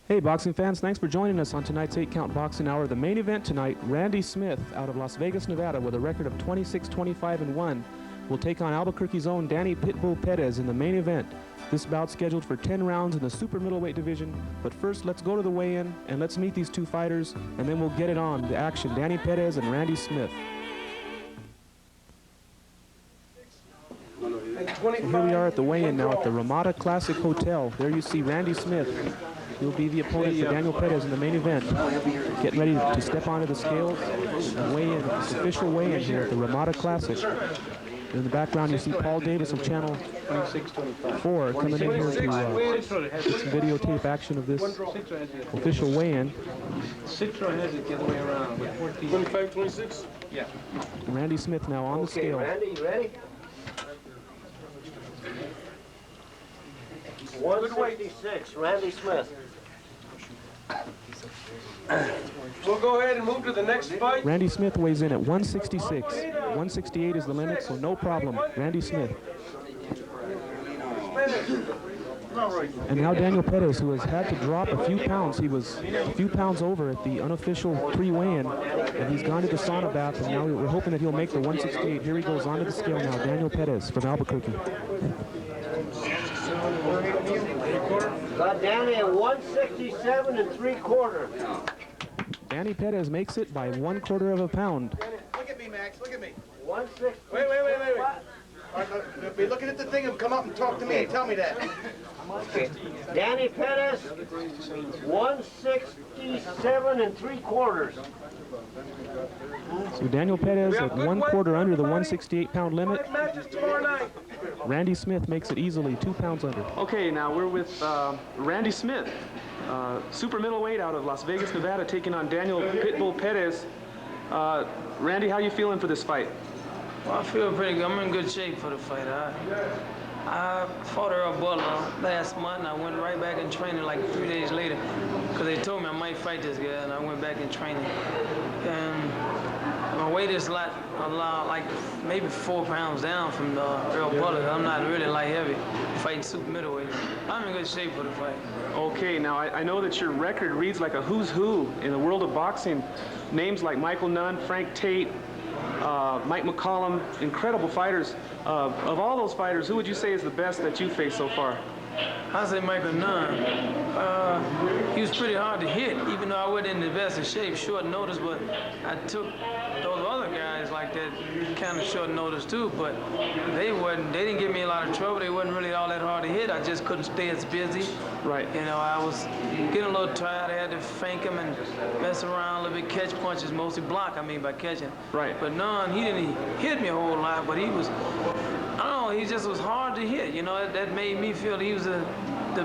Hey boxing fans, thanks for joining us on tonight's 8-count boxing hour. The main event tonight, Randy Smith out of Las Vegas, Nevada with a record of 26-25-1 will take on Albuquerque's own Danny Pitbull Perez in the main event. This bout scheduled for 10 rounds in the super middleweight division, but first let's go to the weigh-in and let's meet these two fighters and then we'll get it on, the action, Danny Perez and Randy Smith. So here we are at the weigh-in now at the Ramada Classic Hotel. There you see Randy Smith. He'll be the opponent for Daniel Perez in the main event. Getting ready to step onto the scales and weigh in. It's official weigh-in here at the Ramada Classic. In the background, you see Paul Davis of Channel 4 coming in here to get some videotape action of this official weigh-in. Citro has it the other way around. 25, 26? Yeah. Randy Smith now on the scale. Randy, you ready? 166, Randy Smith. We'll go ahead and move to the next fight. Randy Smith weighs in at 166. 168 is the limit, so no problem. Randy Smith. And now Daniel Perez, who has had to drop a few pounds. He was a few pounds over at the unofficial pre-weigh-in, and he's gone to the sauna bath, and now we're hoping that he'll make the 168. Here he goes onto the scale now, Daniel Perez from Albuquerque. Got Danny at 167 3/4. Danny Perez makes it by 1/4 of a pound. Look at me, Max. Look at me. 160. Wait. All right, be looking at the thing and come up and talk to me. Tell me that. Okay. Danny Perez, 167 3/4. So Daniel Perez at 1/4 under the 168-pound limit. Matches tomorrow night. Randy Smith makes it easily 2 pounds under. Okay, now we're with Randy Smith, super middleweight out of Las Vegas, Nevada, taking on Daniel Pitbull Perez. Randy, how you feeling for this fight? Well, I feel pretty good. I'm in good shape for the fight. I fought Earl Butler last month, and I went right back in training like 3 days later because they told me I might fight this guy, and I went back in training. And my weight is like maybe 4 pounds down from Earl Butler. I'm not really light heavy, fighting super middleweight. I'm in good shape for the fight. Okay, now I know that your record reads like a who's who in the world of boxing. Names like Michael Nunn, Frank Tate, Mike McCollum, incredible fighters. Of all those fighters, who would you say is the best that you faced so far? I say Michael Nunn. He was pretty hard to hit, even though I wasn't in the best of shape, short notice, but I took those other guys like that kind of short notice too, but they didn't give me a lot of trouble. They wasn't really all that hard to hit. I just couldn't stay as busy. Right. You know, I was getting a little tired. I had to fake him and mess around a little bit, catch punches, mostly block, I mean, by catching. Right. But Nunn, he didn't hit me a whole lot, but he was, I don't know, he just was hard to hit. You know, that made me feel he was the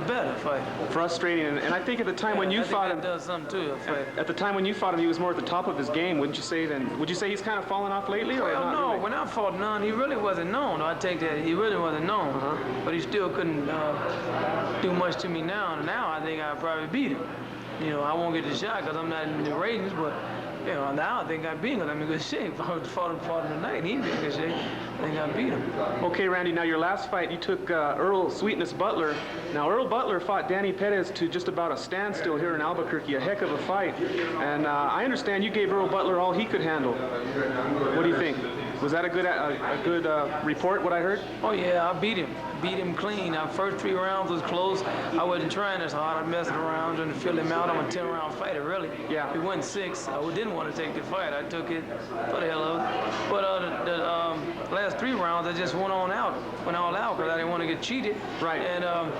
better fighter. Frustrating, and I think at the time when you fought him, does something too. At the time when you fought him, he was more at the top of his game, wouldn't you say? Then would you say he's kind of fallen off lately, or not? No, really? When I fought Nunn, he really wasn't known. I take that he really wasn't known, but he still couldn't do much to me now. And now I think I'd probably beat him. You know, I won't get the shot because I'm not in the ratings, but. You know, now I think I beat him because I'm in good shape. I fought him tonight, and he's in good shape. I think I beat him. Okay, Randy, now your last fight, you took Earl Sweetness Butler. Now, Earl Butler fought Danny Perez to just about a standstill here in Albuquerque, a heck of a fight. And I understand you gave Earl Butler all he could handle. What do you think? Was that a good report, what I heard? Oh, yeah, I beat him. Beat him clean. Our first 3 rounds was close. I wasn't trying as hard. I messed around and filled him out. I'm a 10-round fighter, really. Yeah. We won 6. I didn't want to take the fight. I took it for the hell of it. But the last 3 rounds, I just went all out because I didn't want to get cheated. Right. And I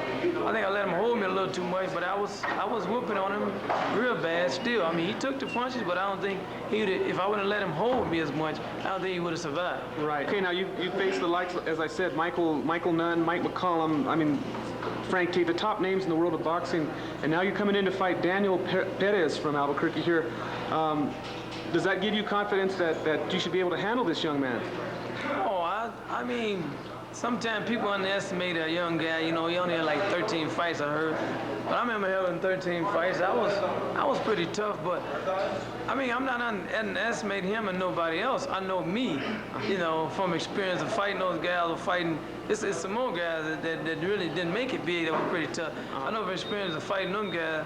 think I let him hold me a little too much, but I was whooping on him real bad still. I mean, he took the punches, but I don't think he would. If I wouldn't let him hold me as much, I don't think he would have survived. Right. Okay, now you faced the likes, as I said, Michael Nunn, Mike McCollum, I mean, Frank Tate, the top names in the world of boxing, and now you're coming in to fight Daniel Perez from Albuquerque here. Does that give you confidence that you should be able to handle this young man? Oh, I mean, sometimes people underestimate a young guy. You know, he only had like 13 fights, I heard. But I remember having 13 fights. I was pretty tough, but I mean, I'm not underestimating him and nobody else. I know me, you know, from experience of fighting those guys or fighting it's some more guys that really didn't make it big that were pretty tough. I know from experience of fighting them guys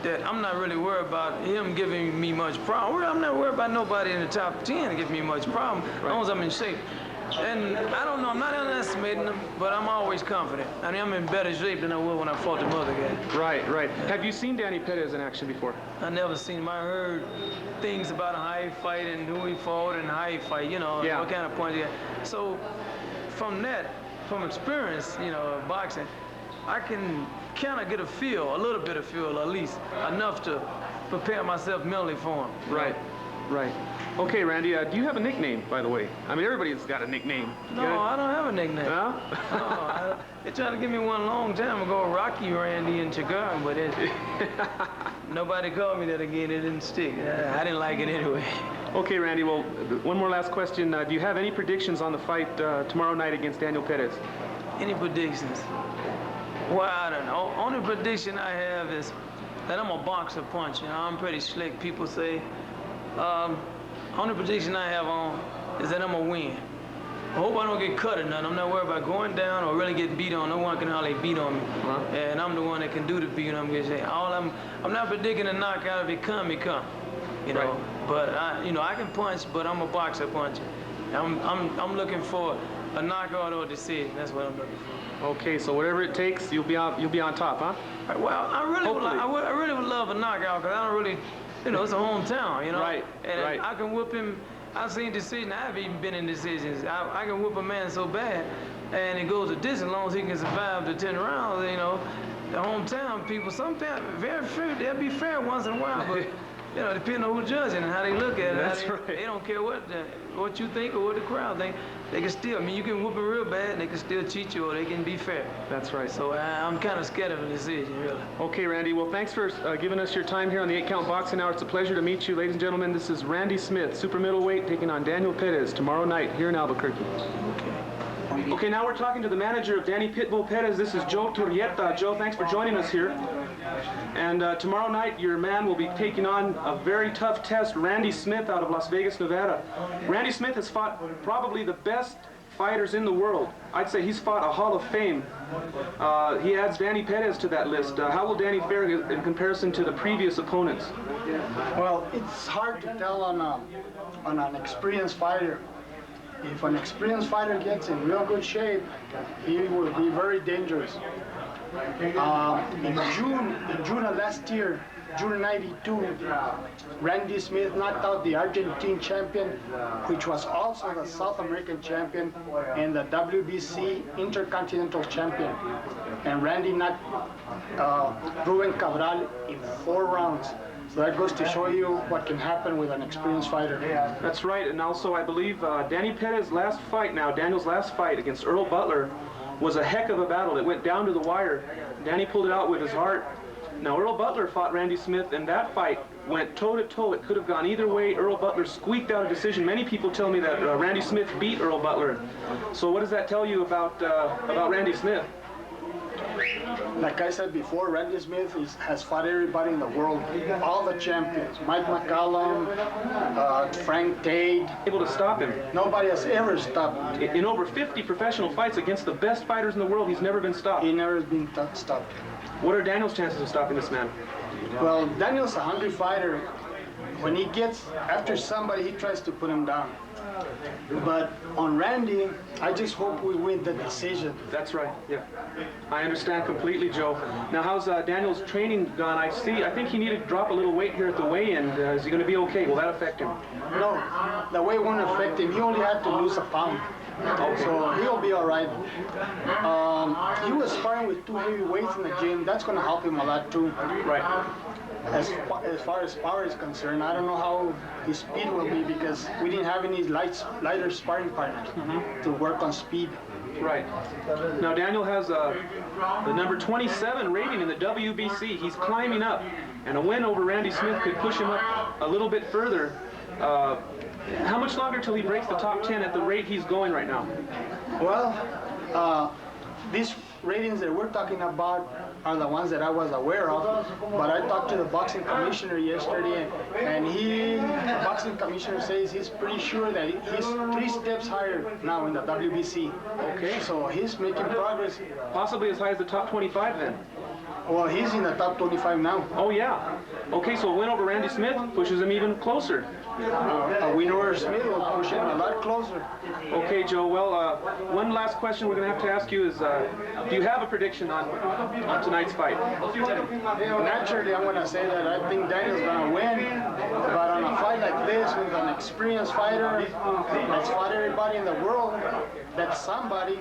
that I'm not really worried about him giving me much problem. I'm not worried about nobody in the top 10 giving me much problem, as long as I'm in shape. And I don't know, I'm not underestimating him, but I'm always confident. I mean, I'm in better shape than I was when I fought the other guy. Right, right. Have you seen Danny Perez in action before? I never seen him. I heard things about how he fight and who he fought and how he fight, you know, what kind of punch he had. So from that, from experience, you know, of boxing, I can kind of get a feel, a little bit of feel at least, enough to prepare myself mentally for him. Right, right. Okay, Randy, do you have a nickname, by the way? I mean, everybody's got a nickname. No, I don't have a nickname. No? No, they tried to give me one long time ago, Rocky Randy in Chicago, but nobody called me that again. It didn't stick. I didn't like it anyway. Okay, Randy, well, one more last question. Do you have any predictions on the fight tomorrow night against Daniel Perez? Any predictions? Well, I don't know. Only prediction I have is that I'm a boxer punch. You know, I'm pretty slick, people say. Only prediction I have on is that I'm gonna win. I hope I don't get cut or nothing. I'm not worried about going down or really getting beat on. No one can hardly beat on me. And I'm the one that can do the beat on me. I'm not predicting a knockout. If it come, it come. You know. Right. But I can punch, but I'm a boxer puncher. I'm looking for a knockout or a decision. That's what I'm looking for. Okay, so whatever it takes, you'll be on top, huh? Right, well, I really would love a knockout because I don't really, you know, it's a hometown, you know. Right. And I can whoop him. I've seen decisions. I've even been in decisions. I can whoop a man so bad, and it goes a distance as long as he can survive the 10 rounds. You know, the hometown people sometimes very fair. They'll be fair once in a while, but. You know, depending on who's judging and how they look at it. That's right. They don't care what you think or what the crowd think. They can still, I mean, you can whoop it real bad and they can still cheat you or they can be fair. That's right. So I'm kind of scared of a decision, really. Okay, Randy. Well, thanks for giving us your time here on the 8-Count Boxing Hour. It's a pleasure to meet you. Ladies and gentlemen, this is Randy Smith, super middleweight, taking on Daniel Perez tomorrow night here in Albuquerque. Okay, now we're talking to the manager of Danny Pitbull Perez. This is Joe Turrieta. Joe, thanks for joining us here. And tomorrow night, your man will be taking on a very tough test, Randy Smith out of Las Vegas, Nevada. Randy Smith has fought probably the best fighters in the world. I'd say he's fought a Hall of Fame. He adds Danny Perez to that list. How will Danny fare in comparison to the previous opponents? Well, it's hard to tell on an experienced fighter. If an experienced fighter gets in real good shape, he will be very dangerous. In June of last year, June '92, Randy Smith knocked out the Argentine champion, which was also the South American champion and the WBC Intercontinental champion. And Randy knocked Ruben Cabral in 4 rounds. So that goes to show you what can happen with an experienced fighter. That's right, and also I believe Danny Perez's last fight now, Daniel's last fight against Earl Butler, was a heck of a battle. It went down to the wire. Danny pulled it out with his heart. Now Earl Butler fought Randy Smith, and that fight went toe-to-toe. It could have gone either way. Earl Butler squeaked out a decision. Many people tell me that Randy Smith beat Earl Butler. So what does that tell you about Randy Smith? Like I said before, Randy Smith has fought everybody in the world, all the champions. Mike McCallum, Frank Tate. Able to stop him. Nobody has ever stopped him. In over 50 professional fights against the best fighters in the world, he's never been stopped. He never has been stopped. What are Daniel's chances of stopping this man? Well, Daniel's a hungry fighter. When he gets after somebody, he tries to put him down. But on Randy, I just hope we win the decision. That's right, yeah. I understand completely, Joe. Now, how's Daniel's training gone? I think he needed to drop a little weight here at the weigh-in. Is he going to be okay? Will that affect him? No, the weight won't affect him. He only had to lose a pound. Okay. So he'll be all right. He was sparring with 2 heavy weights in the gym. That's going to help him a lot, too. Right. As far as power is concerned, I don't know how his speed will be because we didn't have any lighter sparring partners to work on speed. Right. Now Daniel has the number 27 rating in the WBC. He's climbing up, and a win over Randy Smith could push him up a little bit further. How much longer till he breaks the top 10 at the rate he's going right now? Well, these ratings that we're talking about are the ones that I was aware of. But I talked to the boxing commissioner yesterday, and the boxing commissioner says he's pretty sure that he's 3 steps higher now in the WBC. Okay. So he's making progress. Possibly as high as the top 25 then. Well, he's in the top 25 now. Oh yeah. Okay, so a win over Randy Smith pushes him even closer. A win over Smith will push him a lot closer. Okay, Joe. Well, one last question we're going to have to ask you is, do you have a prediction on tonight's fight? Naturally, I'm going to say that I think Daniel's going to win. But on a fight like this, with an experienced fighter that's fought everybody in the world, that's somebody,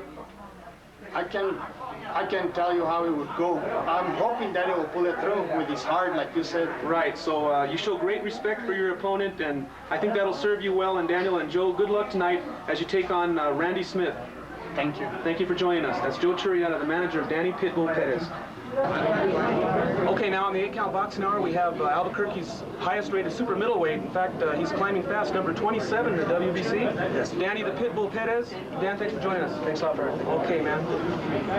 I can tell you how it would go. I'm hoping Daniel will pull it through with his heart, like you said. Right, so you show great respect for your opponent, and I think that'll serve you well. And Daniel and Joe, good luck tonight as you take on Randy Smith. Thank you. Thank you for joining us. That's Joe Churiata, the manager of Danny Pitbull Perez. Okay, now on the 8-count boxing hour, we have Albuquerque's highest-rated super middleweight. In fact, he's climbing fast, number 27 in the WBC. Yes. Danny the Pitbull Perez. Dan, thanks for joining us. Thanks a lot for everything. Okay, man.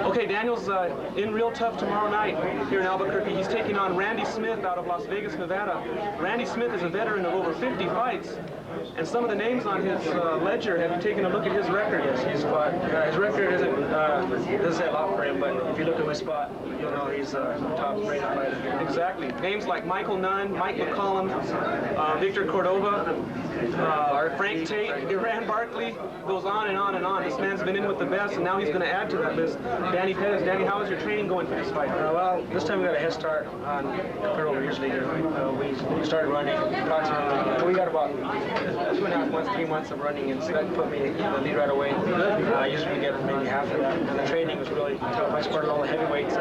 Okay, Daniel's in real tough tomorrow night here in Albuquerque. He's taking on Randy Smith out of Las Vegas, Nevada. Randy Smith is a veteran of over 50 fights. And some of the names on his ledger, have you taken a look at his record? Yes, he's fought. His record doesn't say a lot for him, but if you look at my spot, you'll know he's a top-rated fighter. Exactly. Names like Michael Nunn, Mike McCollum, Victor Cordova, Frank Tate, Iran Barkley, goes on and on and on. This man's been in with the best, and now he's going to add to that list. Danny Perez. Danny, how is your training going for this fight? Well, this time we got a head start on compared to usually. We started running approximately. We got about 2.5 months, 3 months of running, and so that put me in the lead right away. Usually we get maybe half of that, and the training was really tough. I started all the heavyweights.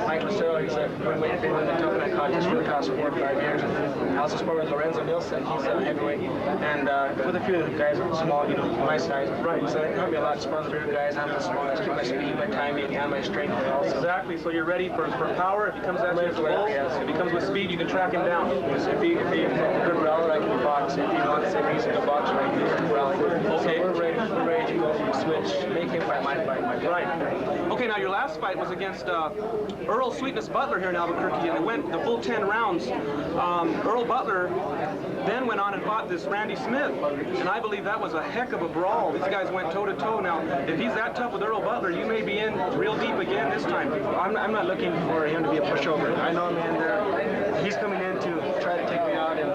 Mike Lucero, he's been in the tough and contest for the past 4 or 5 years. I also sparred with Lorenzo Nilsson. He's a heavyweight, and with a few of the guys small, my size. Right. So it helped me a lot to spar with bigger guys. I'm the smallest. Keep my speed, my timing, and my strength also. Exactly. So you're ready for power. If he comes at you with full, if he comes with speed, you can track him down. If he's a good growler, I can box. If he wants, if he's a good boxer, I can growler. Okay. So we're ready to go from the switch, make him fight my fight. Right. Okay, now your last fight was against Earl Sweetness Butler here in Albuquerque, and it went the full 10 rounds. Earl Butler then went on and fought this Randy Smith, and I believe that was a heck of a brawl. These guys went toe-to-toe. Now, if he's that tough with Earl Butler, you may be in real deep again this time. I'm not looking for him to be a pushover. I know him in there. He's coming in to try to take me out, and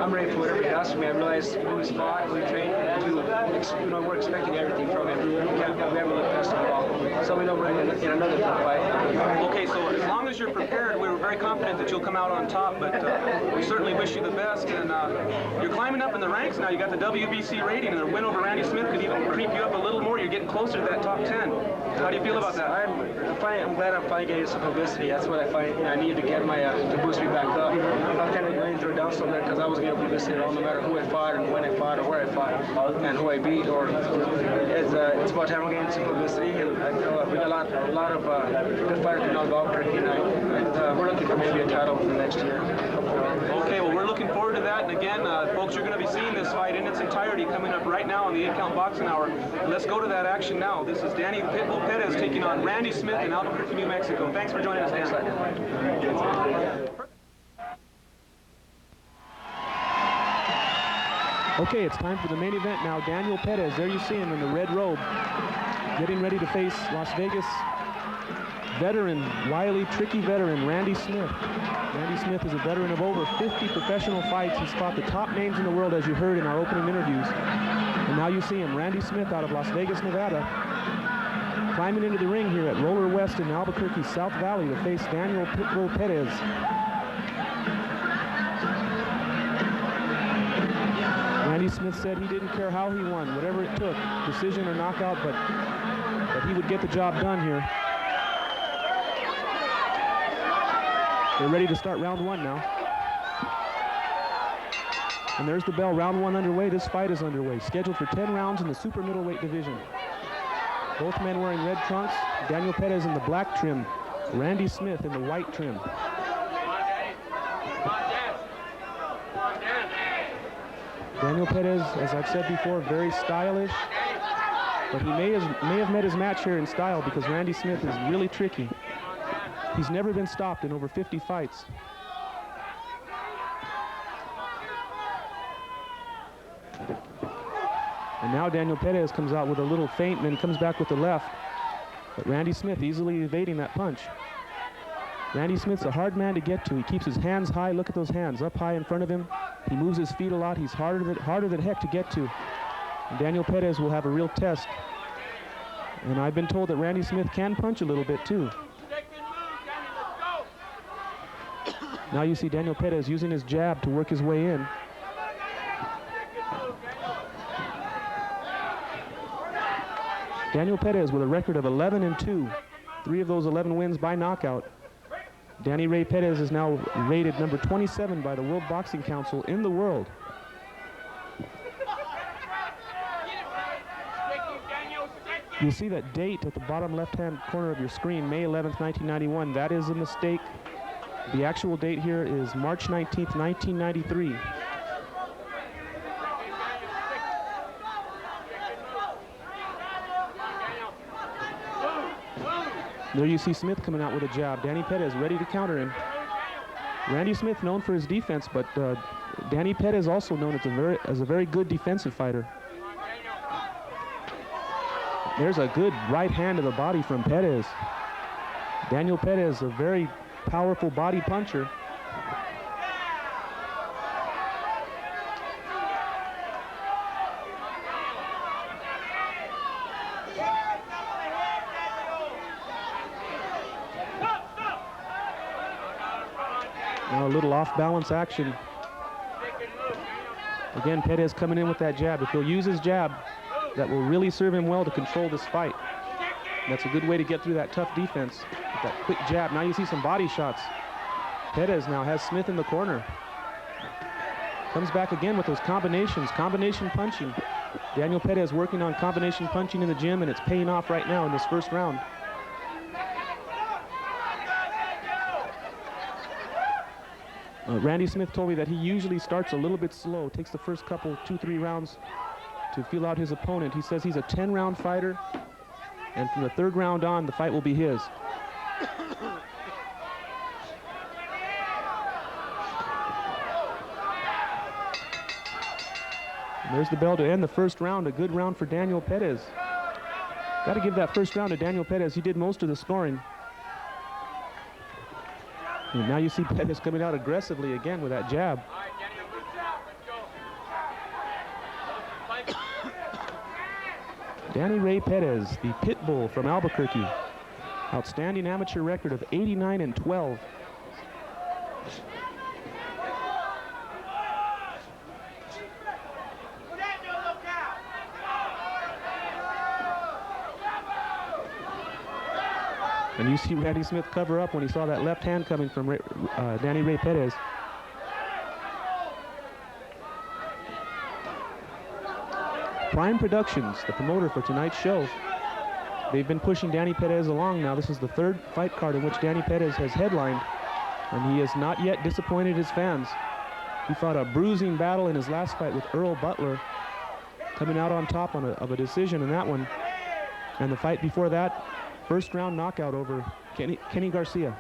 I'm ready for whatever he asks me. I realize who he's fought, who he trained to. We're expecting everything from him. We haven't looked past the ball, so we know we're in another fight. Okay, so as long as you're prepared, we were very confident that you'll come out on top, but we certainly wish you the best. And you're climbing up in the ranks now. You got the WBC rating, and a win over Randy Smith could even creep you up a little more. You're getting closer to that top 10. How do you feel about that? I'm glad I'm finally getting some publicity. That's what I find I need to get my to boost me back up. I'm kind of going through a down slope there because I was getting publicity no matter who I fought and when I fought or where I fought and who I beat. Or it's about time I'm getting some publicity. And I feel we got a lot of good fighters in Albuquerque tonight. We're looking for maybe a title for next year. Okay, well, we're looking forward to that. And again, folks, you're going to be seeing this fight in its entirety coming up right now on the 8-count boxing hour. Let's go to that action now. This is Danny Pitbull Perez taking on Randy Smith in Albuquerque, New Mexico. Thanks for joining us, Dan. Okay, it's time for the main event now. Daniel Perez, there you see him in the red robe, getting ready to face Las Vegas veteran, wily, tricky veteran, Randy Smith. Randy Smith is a veteran of over 50 professional fights. He's fought the top names in the world, as you heard in our opening interviews. And now you see him, Randy Smith out of Las Vegas, Nevada, climbing into the ring here at Roller West in Albuquerque, South Valley to face Daniel Pitbull Perez. Randy Smith said he didn't care how he won, whatever it took, decision or knockout, but that he would get the job done here. They're ready to start round 1 now. And there's the bell, round 1 underway. This fight is underway, scheduled for 10 rounds in the super middleweight division. Both men wearing red trunks, Daniel Perez in the black trim, Randy Smith in the white trim. Daniel Perez, as I've said before, very stylish, but he may have met his match here in style because Randy Smith is really tricky. He's never been stopped in over 50 fights. And now Daniel Perez comes out with a little feint and then comes back with the left. But Randy Smith easily evading that punch. Randy Smith's a hard man to get to. He keeps his hands high. Look at those hands up high in front of him. He moves his feet a lot. He's harder than heck to get to. And Daniel Perez will have a real test. And I've been told that Randy Smith can punch a little bit too. Now you see Daniel Perez using his jab to work his way in. Daniel Perez with a record of 11-2. 3 of those 11 wins by knockout. Danny Ray Perez is now rated number 27 by the World Boxing Council in the world. You'll see that date at the bottom left-hand corner of your screen, May 11th, 1991. That is a mistake. The actual date here is March 19th, 1993. There you see Smith coming out with a jab. Danny Perez ready to counter him. Randy Smith known for his defense, but Danny Perez also known as a very good defensive fighter. There's a good right hand to the body from Perez. Daniel Perez, a very powerful body puncher. Now a little off-balance action. Again, Perez coming in with that jab. If he'll use his jab, that will really serve him well to control this fight. That's a good way to get through that tough defense. With that quick jab. Now you see some body shots. Perez now has Smith in the corner. Comes back again with those combinations, combination punching. Daniel Perez working on combination punching in the gym, and it's paying off right now in this first round. Randy Smith told me that he usually starts a little bit slow, takes the first couple, 2-3 rounds to feel out his opponent. He says he's a 10-round fighter, and from the 3rd round on, the fight will be his. And there's the bell to end the first round. A good round for Daniel Perez. Got to give that first round to Daniel Perez. He did most of the scoring. And now you see Perez coming out aggressively again with that jab. Danny Ray Perez, the pit bull from Albuquerque. Outstanding amateur record of 89-12. And you see Randy Smith cover up when he saw that left hand coming from Danny Ray Perez. Prime Productions, the promoter for tonight's show. They've been pushing Danny Perez along now. This is the 3rd fight card in which Danny Perez has headlined, and he has not yet disappointed his fans. He fought a bruising battle in his last fight with Earl Butler, coming out on top of a decision in that one. And the fight before that, 1st round knockout over Kenny Garcia.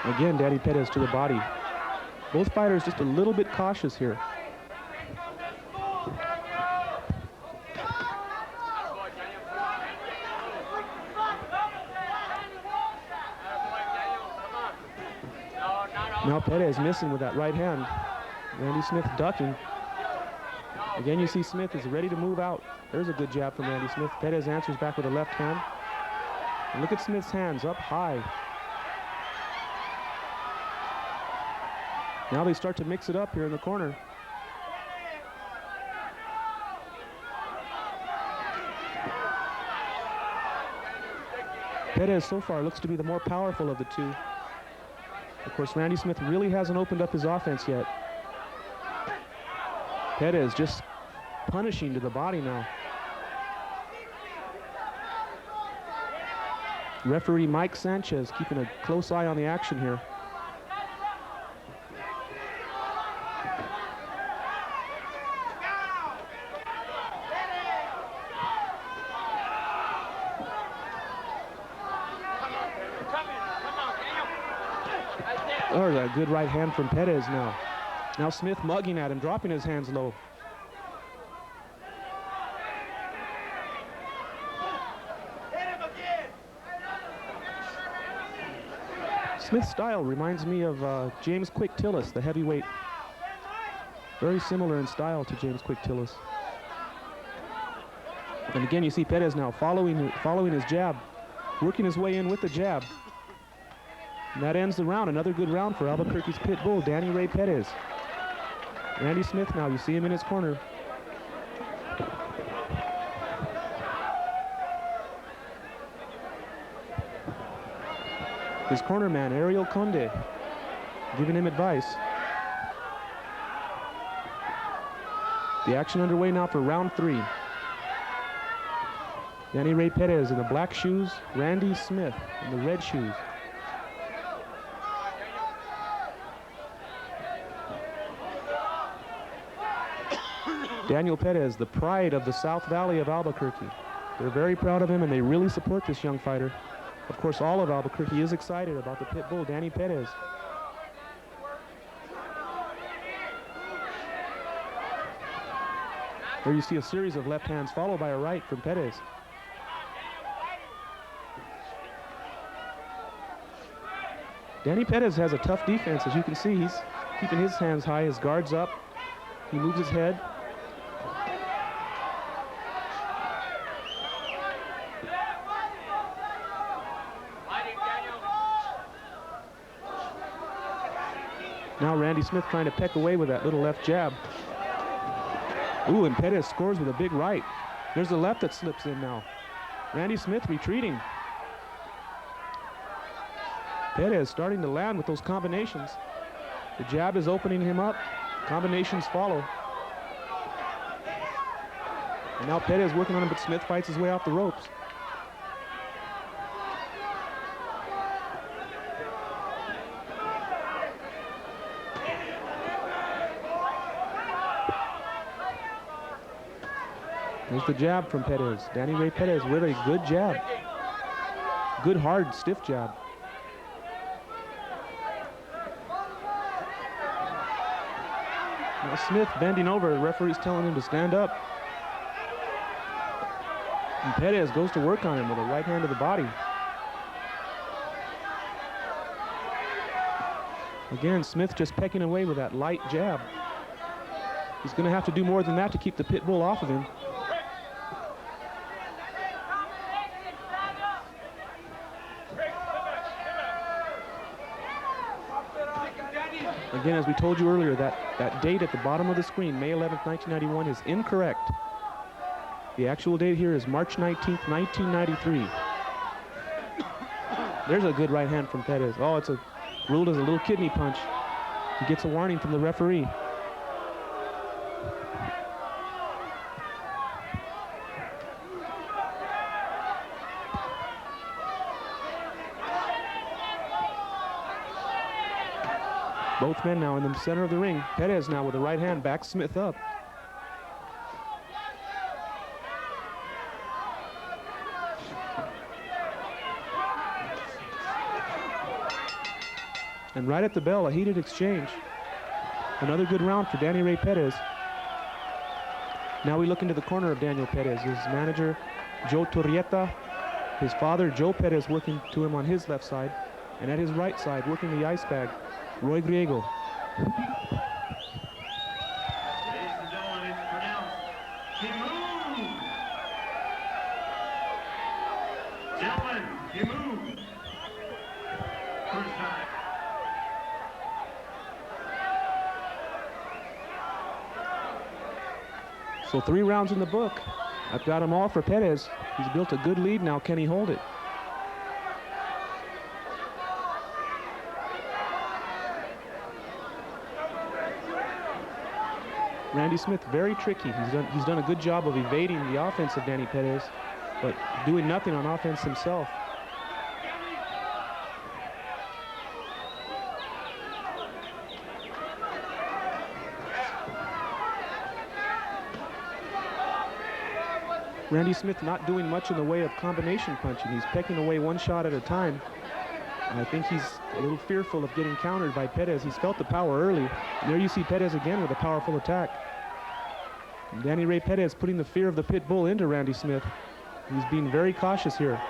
Again, Danny Perez to the body. Both fighters just a little bit cautious here. Now Perez missing with that right hand. Randy Smith ducking. Again, you see Smith is ready to move out. There's a good jab from Randy Smith. Perez answers back with a left hand. And look at Smith's hands up high. Now they start to mix it up here in the corner. Perez so far looks to be the more powerful of the two. Of course, Randy Smith really hasn't opened up his offense yet. Perez just punishing to the body now. Referee Mike Sanchez keeping a close eye on the action here. Oh, a good right hand from Perez now. Now Smith mugging at him, dropping his hands low. Smith's style reminds me of James Quick Tillis, the heavyweight. Very similar in style to James Quick Tillis. And again, you see Perez now following his jab, working his way in with the jab. And that ends the round. Another good round for Albuquerque's pit bull, Danny Ray Perez. Randy Smith now, you see him in his corner. His corner man, Ariel Conde, giving him advice. The action underway now for round 3. Danny Ray Perez in the black shoes, Randy Smith in the red shoes. Daniel Perez, the pride of the South Valley of Albuquerque. They're very proud of him and they really support this young fighter. Of course, all of Albuquerque is excited about the pit bull, Danny Perez. There you see a series of left hands followed by a right from Perez. Danny Perez has a tough defense. As you can see, he's keeping his hands high, his guard's up. He moves his head. Now Randy Smith trying to peck away with that little left jab. Ooh, and Perez scores with a big right. There's a left that slips in now. Randy Smith retreating. Perez starting to land with those combinations. The jab is opening him up. Combinations follow. And now Perez working on him, but Smith fights his way off the ropes. There's the jab from Perez. Danny Ray Perez with a good jab. Good, hard, stiff jab. Now Smith bending over. The referee's telling him to stand up. And Perez goes to work on him with a right hand to the body. Again, Smith just pecking away with that light jab. He's going to have to do more than that to keep the pit bull off of him. Again, as we told you earlier, that date at the bottom of the screen, May 11th, 1991, is incorrect. The actual date here is March 19th, 1993. There's a good right hand from Perez. Oh, it's ruled as a little kidney punch. He gets a warning from the referee. Both men now in the center of the ring. Perez now with the right hand backs Smith up. And right at the bell, a heated exchange. Another good round for Danny Ray Perez. Now we look into the corner of Daniel Perez. His manager, Joe Turrieta. His father, Joe Perez, working to him on his left side. And at his right side, working the ice bag, Roy Griego. Ladies and gentlemen, it's pronounced Kimoo. Gentlemen, Kimoo. First time. So 3 rounds in the book. I've got them all for Perez. He's built a good lead now. Can he hold it? Randy Smith, very tricky. He's done a good job of evading the offense of Danny Perez, but doing nothing on offense himself. Randy Smith not doing much in the way of combination punching. He's pecking away one shot at a time. I think he's a little fearful of getting countered by Perez. He's felt the power early. And there you see Perez again with a powerful attack. And Danny Ray Perez putting the fear of the pit bull into Randy Smith. He's being very cautious here.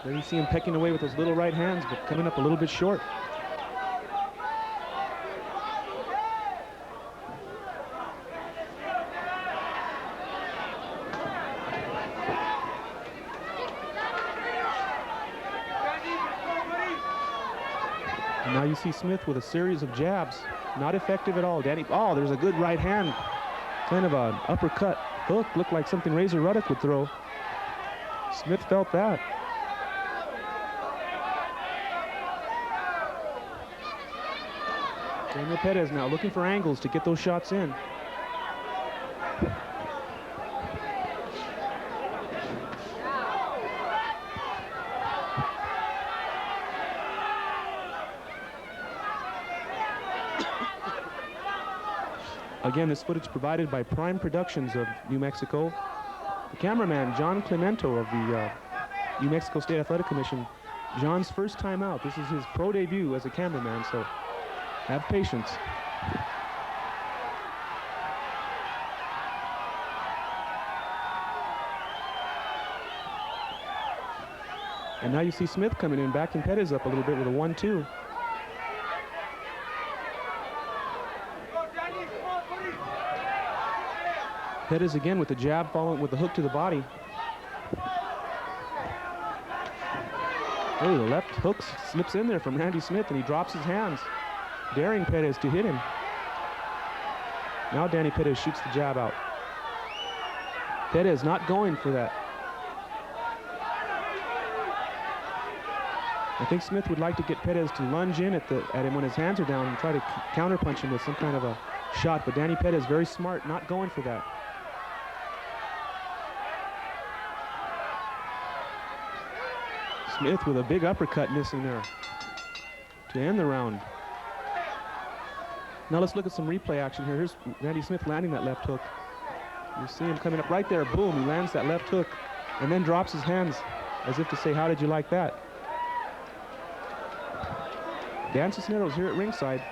There you see him pecking away with those little right hands, but coming up a little bit short. And now you see Smith with a series of jabs. Not effective at all. Oh, there's a good right hand. Kind of an uppercut hook. Looked like something Razor Ruddock would throw. Smith felt that. Daniel Perez now looking for angles to get those shots in. Again, this footage provided by Prime Productions of New Mexico. The cameraman, John Clemento of the New Mexico State Athletic Commission. John's first time out. This is his pro debut as a cameraman, so have patience. And now you see Smith coming in, backing Perez up a little bit with a 1-2. Perez again with the jab, following with the hook to the body. Oh, the left hook slips in there from Randy Smith, and he drops his hands, daring Perez to hit him. Now Danny Perez shoots the jab out. Perez not going for that. I think Smith would like to get Perez to lunge in at him when his hands are down and try to counterpunch him with some kind of a shot, but Danny Perez very smart, not going for that. Smith with a big uppercut missing there to end the round. Now let's look at some replay action here. Here's Randy Smith landing that left hook. You see him coming up right there, boom, he lands that left hook and then drops his hands as if to say, how did you like that? Dan Cisneros here at ringside.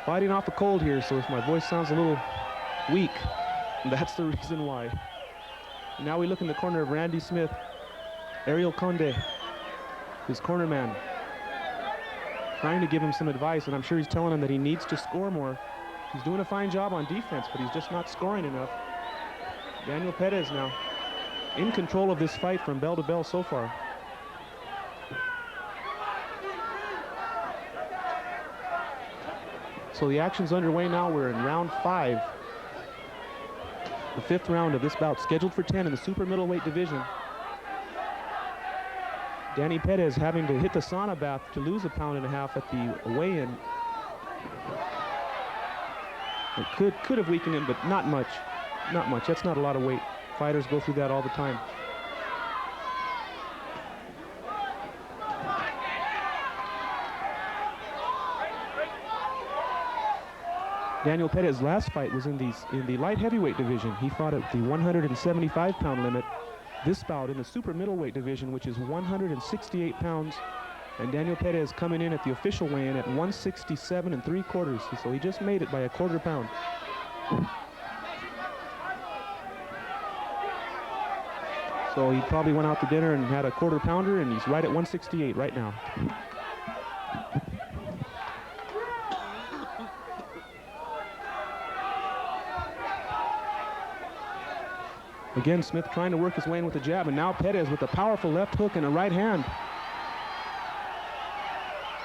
Fighting off the cold here, so if my voice sounds a little weak, that's the reason why. Now we look in the corner of Randy Smith. Ariel Conde, his corner man, trying to give him some advice, and I'm sure he's telling him that he needs to score more. He's doing a fine job on defense, but he's just not scoring enough. Daniel Perez now in control of this fight from bell to bell so far. So the action's underway now. We're in round 5. The 5th round of this bout, scheduled for 10 in the super middleweight division. Danny Perez having to hit the sauna bath to lose 1.5 pounds at the weigh-in. It could have weakened him, but not much. Not much. That's not a lot of weight. Fighters go through that all the time. Daniel Perez's last fight was in the light heavyweight division. He fought at the 175-pound limit. This bout in the super middleweight division, which is 168 pounds, and Daniel Perez coming in at the official weigh-in at 167 3/4. So he just made it by 1/4 pound. So he probably went out to dinner and had a 1/4 pounder, and he's right at 168 right now. Again, Smith trying to work his way in with a jab, and now Perez with a powerful left hook and a right hand.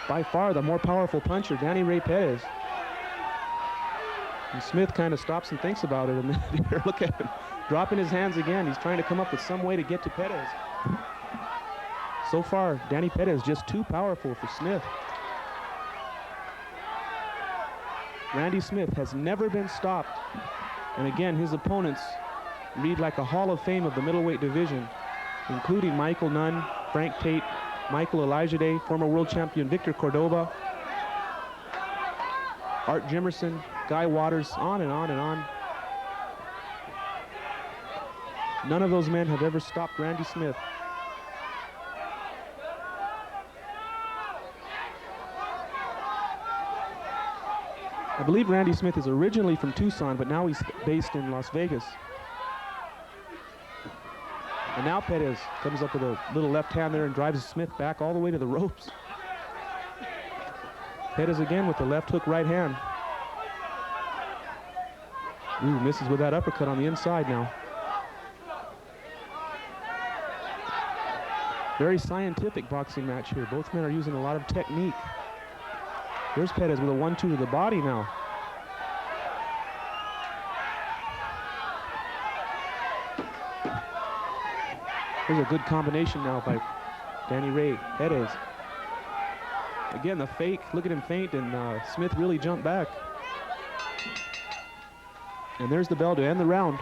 By far the more powerful puncher, Danny Ray Perez. And Smith kind of stops and thinks about it, and then here, look at him, dropping his hands again. He's trying to come up with some way to get to Perez. So far, Danny Perez just too powerful for Smith. Randy Smith has never been stopped, and again, his opponents read like a Hall of Fame of the middleweight division, including Michael Nunn, Frank Tate, Michael Elijah, former world champion Victor Cordoba, Art Jimerson, Guy Waters, on and on and on. None of those men have ever stopped Randy Smith. I believe Randy Smith is originally from Tucson, but now he's based in Las Vegas. And now Perez comes up with a little left hand there and drives Smith back all the way to the ropes. Perez again with the left hook right hand. Ooh, misses with that uppercut on the inside now. Very scientific boxing match here. Both men are using a lot of technique. There's Perez with a 1-2 to the body now. There's a good combination now by Danny Ray Perez. Again, the fake, look at him feint, and Smith really jumped back. And there's the bell to end the round.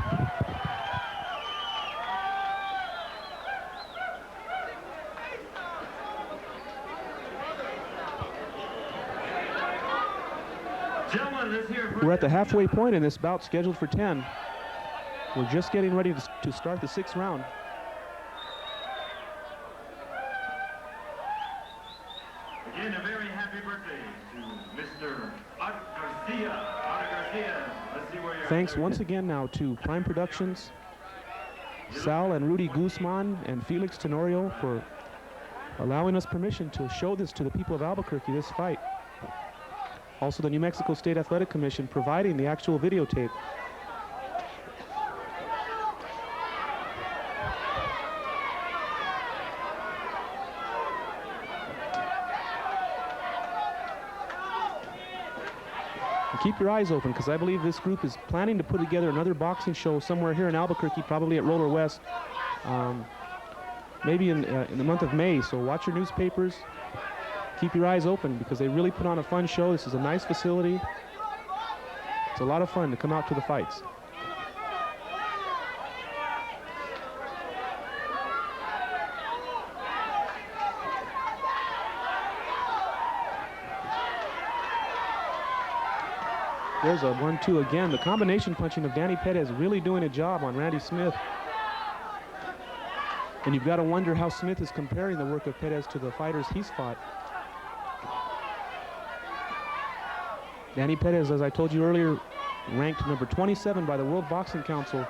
We're at the halfway point in this bout scheduled for 10. We're just getting ready to start the 6th round. Again, a very happy birthday to Mr. Garcia. Let's see where you're Thanks once again now to Prime Productions, Sal and Rudy Guzman and Felix Tenorio for allowing us permission to show this to the people of Albuquerque, this fight. Also the New Mexico State Athletic Commission providing the actual videotape. And keep your eyes open, because I believe this group is planning to put together another boxing show somewhere here in Albuquerque, probably at Roller West, maybe in the month of May. So watch your newspapers. Keep your eyes open, because they really put on a fun show. This is a nice facility. It's a lot of fun to come out to the fights. There's a 1-2 again. The combination punching of Danny Perez really doing a job on Randy Smith. And you've got to wonder how Smith is comparing the work of Perez to the fighters he's fought. Danny Perez, as I told you earlier, ranked number 27 by the World Boxing Council,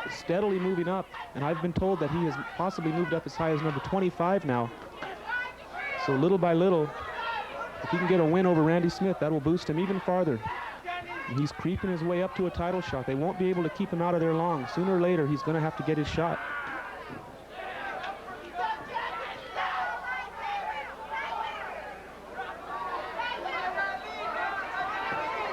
steadily moving up. And I've been told that he has possibly moved up as high as number 25 now. So little by little, if he can get a win over Randy Smith, that will boost him even farther. And he's creeping his way up to a title shot. They won't be able to keep him out of there long. Sooner or later, he's going to have to get his shot.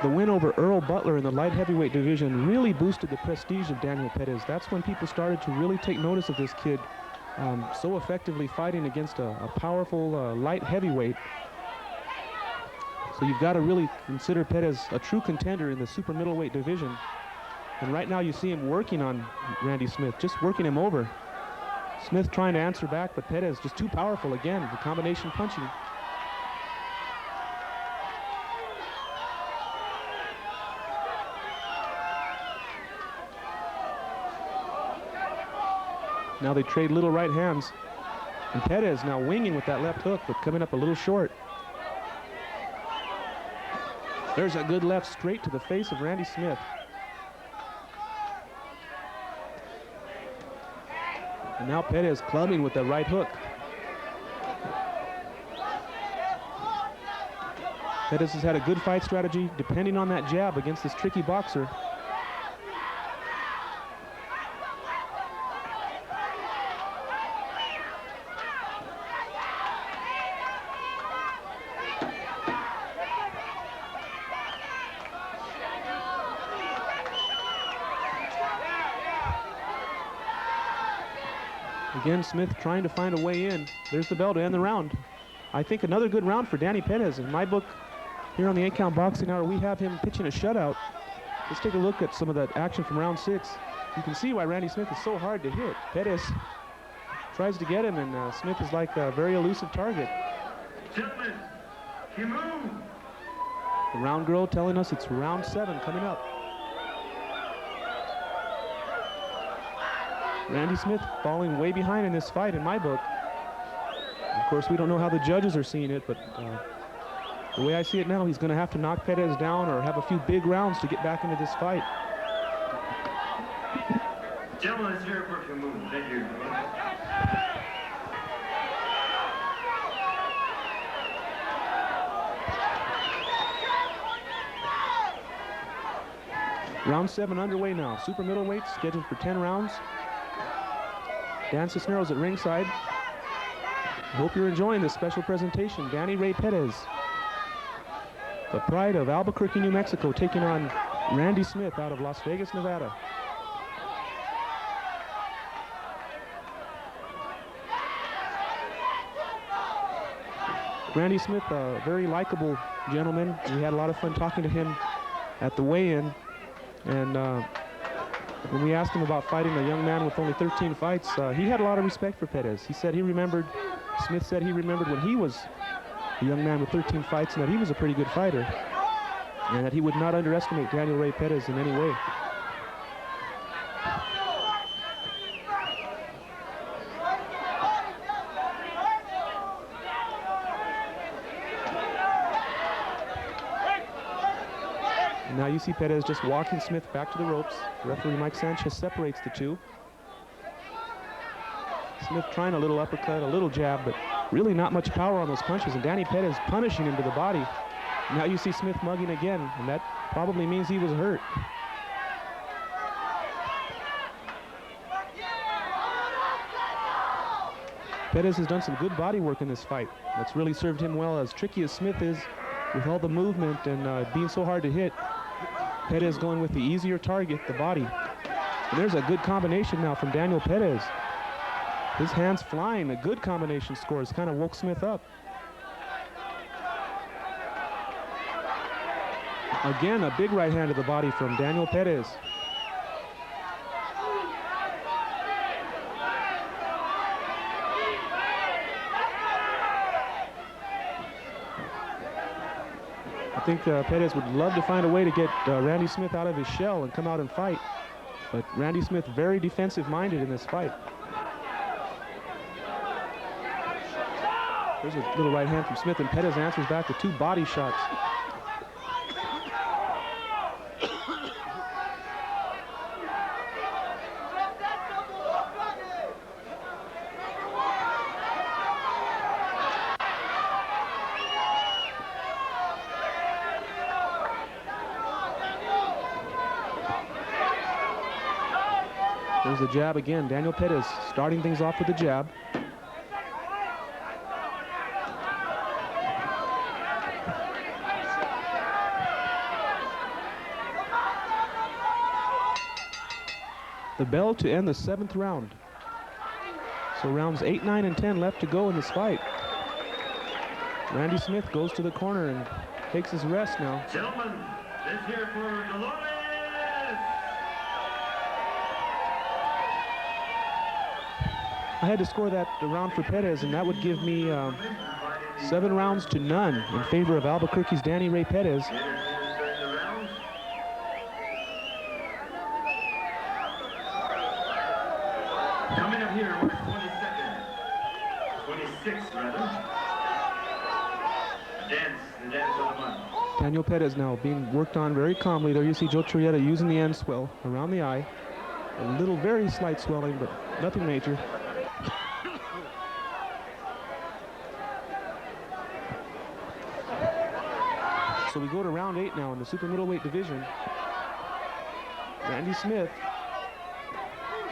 The win over Earl Butler in the light heavyweight division really boosted the prestige of Daniel Perez. That's when people started to really take notice of this kid so effectively fighting against a powerful light heavyweight. So you've got to really consider Perez a true contender in the super middleweight division. And right now you see him working on Randy Smith, just working him over. Smith trying to answer back, but Perez just too powerful again, the combination punching. Now they trade little right hands. And Perez now winging with that left hook, but coming up a little short. There's a good left straight to the face of Randy Smith. And now Perez clubbing with the right hook. Perez has had a good fight strategy, depending on that jab against this tricky boxer. Again, Smith trying to find a way in. There's the bell to end the round. I think another good round for Danny Perez. In my book, here on the 8-Count Boxing Hour, we have him pitching a shutout. Let's take a look at some of that action from round 6. You can see why Randy Smith is so hard to hit. Perez tries to get him, and Smith is like a very elusive target. Gentlemen, you move. The round girl telling us it's round 7 coming up. Randy Smith falling way behind in this fight in my book. Of course, we don't know how the judges are seeing it, but The way I see it now, he's going to have to knock Perez down or have a few big rounds to get back into this fight. Gentlemen, it's very quick to move. Thank you. Round 7 underway now. Super middleweight scheduled for 10 rounds. Dan Cisneros at ringside. Hope you're enjoying this special presentation. Danny Ray Perez, the pride of Albuquerque, New Mexico, taking on Randy Smith out of Las Vegas, Nevada. Randy Smith, a very likable gentleman. We had a lot of fun talking to him at the weigh-in. And when we asked him about fighting a young man with only 13 fights, he had a lot of respect for Perez. He said he remembered, Smith said he remembered when he was a young man with 13 fights and that he was a pretty good fighter. And that he would not underestimate Daniel Ray Perez in any way. Now you see Perez just walking Smith back to the ropes. Referee Mike Sanchez separates the two. Smith trying a little uppercut, a little jab, but really not much power on those punches. And Danny Perez punishing him to the body. Now you see Smith mugging again, and that probably means he was hurt. Perez has done some good body work in this fight. That's really served him well. As tricky as Smith is with all the movement and being so hard to hit, Perez going with the easier target, the body. And there's a good combination now from Daniel Perez. His hands flying, a good combination scores, kind of woke Smith up. Again, a big right hand to the body from Daniel Perez. I think Perez would love to find a way to get Randy Smith out of his shell and come out and fight. But Randy Smith very defensive-minded in this fight. There's a little right hand from Smith, and Perez answers back with two body shots. There's the jab again. Daniel Perez starting things off with the jab. The bell to end the 7th round. So rounds 8, 9, and 10 left to go in this fight. Randy Smith goes to the corner and takes his rest now. Gentlemen, this here for Dolores. I had to score that round for Perez, and that would give me 7 rounds to none in favor of Albuquerque's Danny Ray Perez. Coming up here, we're 22nd. 26th, rather. The dance of the month. Daniel Perez now being worked on very calmly. There you see Joe Trietta using the end swell around the eye. A little, very slight swelling, but nothing major. So we go to round 8 now in the super middleweight division. Randy Smith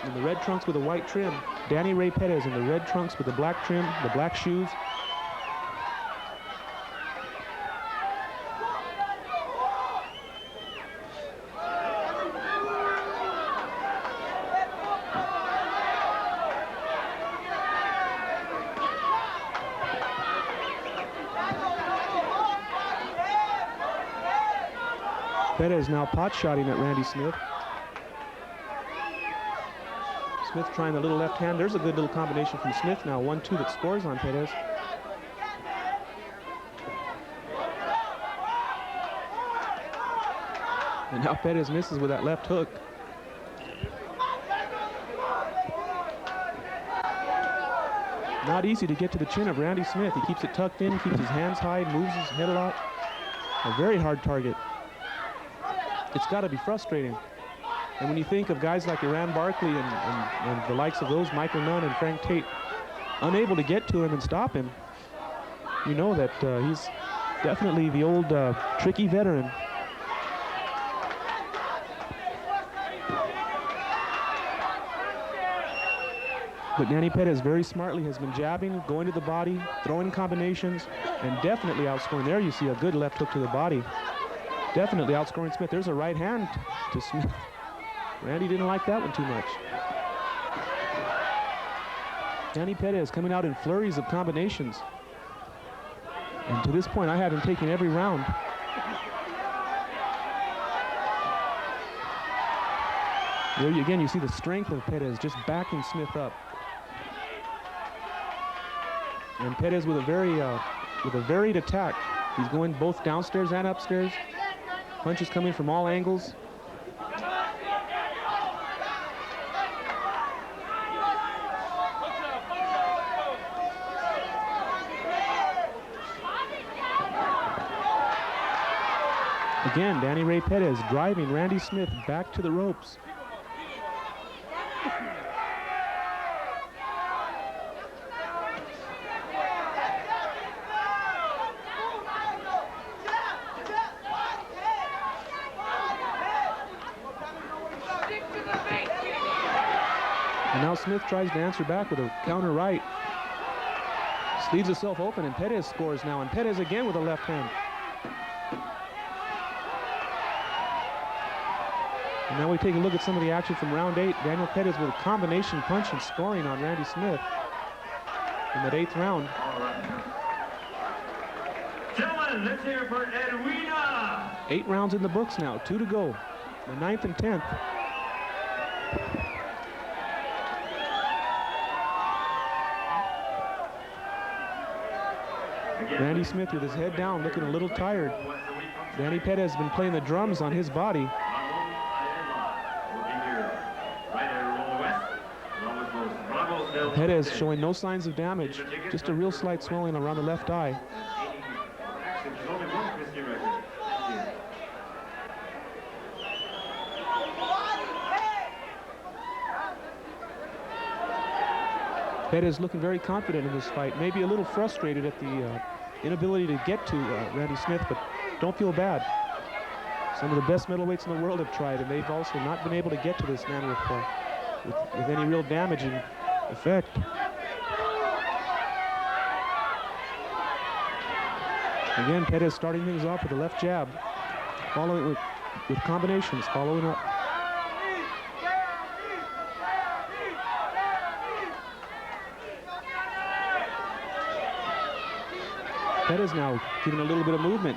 in the red trunks with the white trim. Danny Ray Perez in the red trunks with the black trim, the black shoes. Perez now pot-shotting at Randy Smith. Smith trying a little left hand. There's a good little combination from Smith now. 1-2 that scores on Perez. And now Perez misses with that left hook. Not easy to get to the chin of Randy Smith. He keeps it tucked in, keeps his hands high, moves his head a lot. A very hard target. It's got to be frustrating. And when you think of guys like Iran Barkley and the likes of those, Michael Nunn and Frank Tate, unable to get to him and stop him, you know that he's definitely the old tricky veteran. But Danny Perez very smartly has been jabbing, going to the body, throwing combinations, and definitely outscoring. There you see a good left hook to the body. Definitely outscoring Smith. There's a right hand to Smith. Randy didn't like that one too much. Danny Perez coming out in flurries of combinations. And to this point, I have him taking every round. There you, again, you see the strength of Perez just backing Smith up. And Perez with a varied attack. He's going both downstairs and upstairs. Punches coming from all angles. Again, Danny Ray Perez driving Randy Smith back to the ropes. And now Smith tries to answer back with a counter right. Leaves himself open, and Perez scores now. And Perez again with a left hand. And now we take a look at some of the action from round 8. Daniel Perez with a combination punch and scoring on Randy Smith in that 8th round. Gentlemen, let's hear it for Edwina. 8 rounds in the books now, 2 to go. The 9th and 10th. Randy Smith with his head down, looking a little tired. Danny Perez has been playing the drums on his body. Perez showing no signs of damage, just a real slight swelling around the left eye. Perez looking very confident in this fight, maybe a little frustrated at the inability to get to Randy Smith, but don't feel bad. Some of the best middleweights in the world have tried, and they've also not been able to get to this man with any real damaging effect. Again, Perez starting things off with a left jab, following with combinations, following up. Perez now giving a little bit of movement.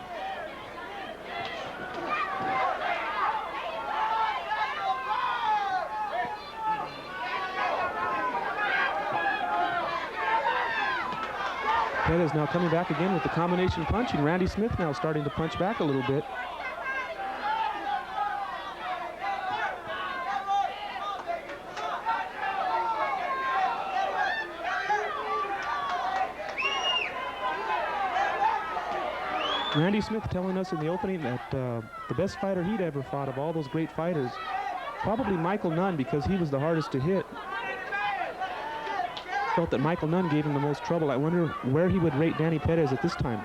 Perez now coming back again with the combination punching. Randy Smith now starting to punch back a little bit. Randy Smith telling us in the opening that the best fighter he'd ever fought of all those great fighters, probably Michael Nunn, because he was the hardest to hit. Felt that Michael Nunn gave him the most trouble. I wonder where he would rate Danny Perez at this time.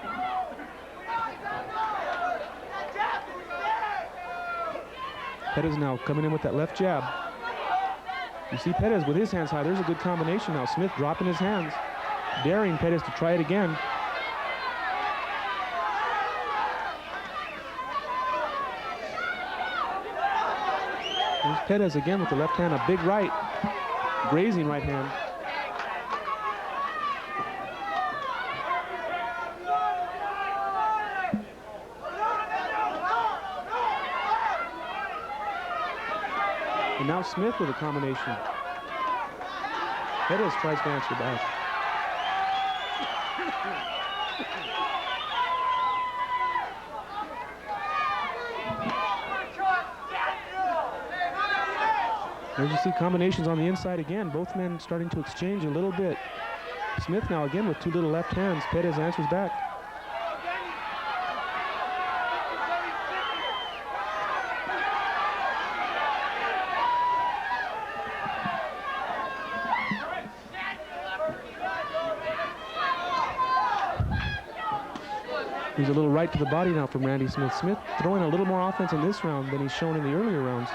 Perez now coming in with that left jab. You see Perez with his hands high. There's a good combination now. Smith dropping his hands, daring Perez to try it again. There's Perez again with the left hand, a big right, grazing right hand. And now Smith with a combination. Perez tries to answer back. As you see combinations on the inside again, both men starting to exchange a little bit. Smith now again with 2 little left hands. Perez answers back. He's a little right to the body now from Randy Smith. Smith throwing a little more offense in this round than he's shown in the earlier rounds.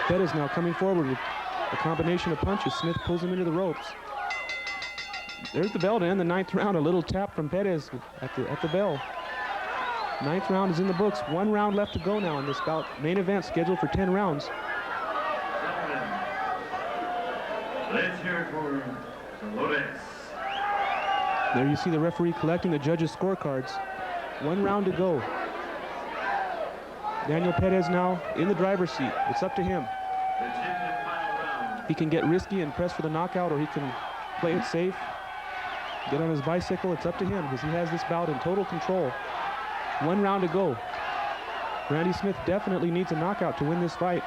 Perez now coming forward with a combination of punches. Smith pulls him into the ropes. There's the bell to end the 9th round. A little tap from Perez at the bell. 9th round is in the books. 1 round left to go now in this bout. Main event scheduled for 10 rounds. Let's hear it for Dolores. There you see the referee collecting the judges' scorecards. 1 round to go. Daniel Perez now in the driver's seat. It's up to him. The 10th and final round. He can get risky and press for the knockout, or he can play it safe, get on his bicycle. It's up to him because he has this bout in total control. 1 round to go. Randy Smith definitely needs a knockout to win this fight.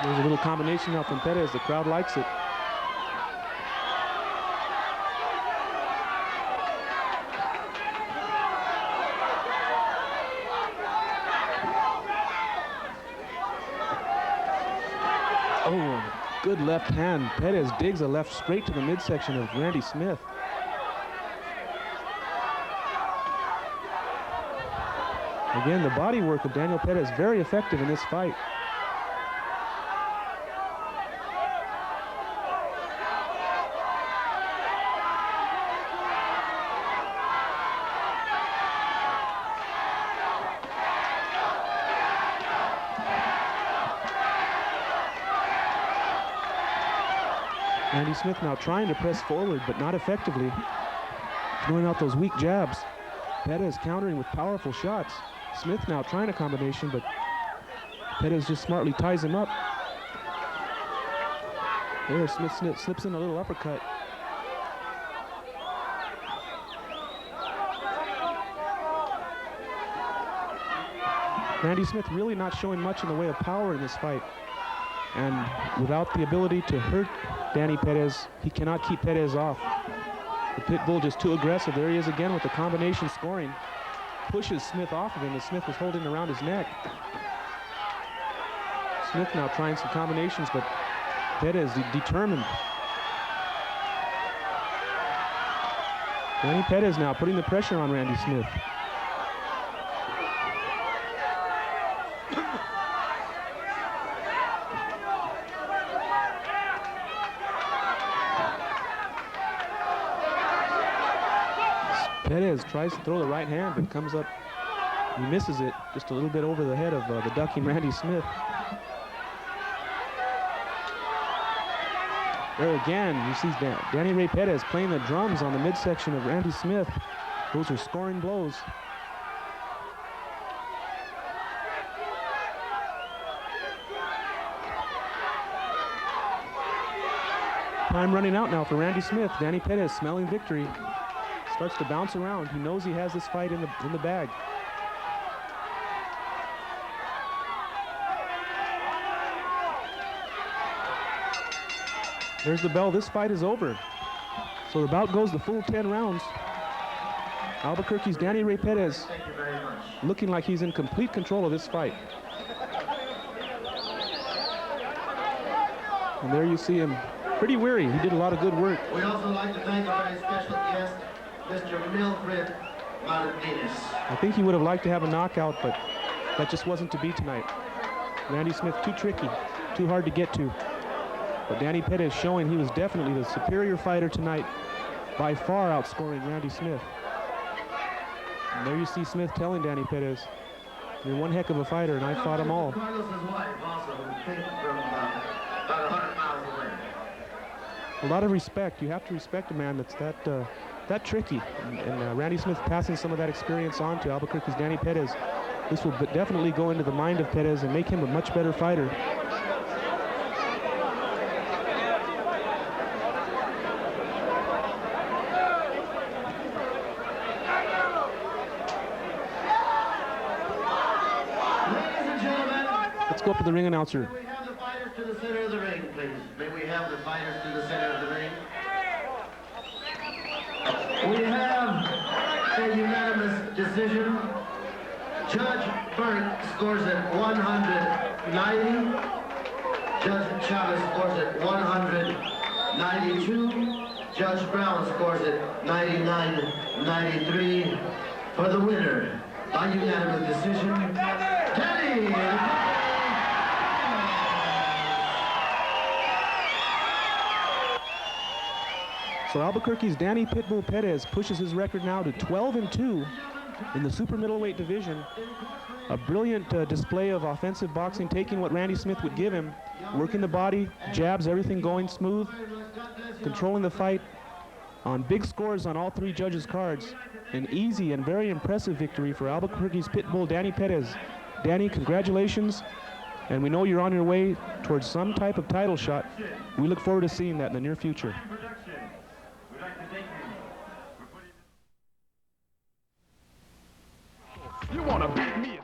There's a little combination now from Perez. The crowd likes it. Oh, good left hand. Perez digs a left straight to the midsection of Randy Smith. Again, the body work of Daniel Perez very effective in this fight. Randy Smith now trying to press forward, but not effectively. Throwing out those weak jabs. Perez countering with powerful shots. Smith now trying a combination, but Perez just smartly ties him up. There, Smith slips in a little uppercut. Randy Smith really not showing much in the way of power in this fight. And without the ability to hurt Danny Perez, he cannot keep Perez off. The pit bull just too aggressive. There he is again with the combination scoring. Pushes Smith off of him as Smith was holding around his neck. Smith now trying some combinations, but Perez determined. Danny Perez now putting the pressure on Randy Smith. Perez tries to throw the right hand, but comes up, he misses it just a little bit over the head of the ducking Randy Smith. There again, you see Danny Ray Perez playing the drums on the midsection of Randy Smith. Those are scoring blows. Time running out now for Randy Smith. Danny Perez smelling victory. Starts to bounce around. He knows he has this fight in the bag. There's the bell. This fight is over. So the bout goes the full 10 rounds. Albuquerque's Danny Ray Perez looking like he's in complete control of this fight. And there you see him pretty weary. He did a lot of good work. We'd also like to thank our very special guest, Mr. Mildred Martinez. I think he would have liked to have a knockout, but that just wasn't to be tonight. Randy Smith too tricky, too hard to get to. But Danny Perez showing he was definitely the superior fighter tonight, by far outscoring Randy Smith. And there you see Smith telling Danny Perez, "You're one heck of a fighter, and I fought them all." Carlos's wife also, who came from about 100 miles away. A lot of respect. You have to respect a man that's that tricky. And Randy Smith passing some of that experience on to Albuquerque's Danny Perez. This will definitely go into the mind of Perez and make him a much better fighter. Let's go up to the ring announcer. May we have the fighters to the center of the ring, please? May we have the fighters to the center of the ring? We have a unanimous decision. Judge Burke scores at 190. Judge Chavez scores at 192. Judge Brown scores at 99-93 for the winner by unanimous decision, Danny. So Albuquerque's Danny Pitbull Perez pushes his record now to 12-2 in the super middleweight division. A brilliant display of offensive boxing, taking what Randy Smith would give him, working the body, jabs, everything going smooth, controlling the fight on big scores on all three judges' cards. An easy and very impressive victory for Albuquerque's Pitbull, Danny Perez. Danny, congratulations, and we know you're on your way towards some type of title shot. We look forward to seeing that in the near future. You want to beat me?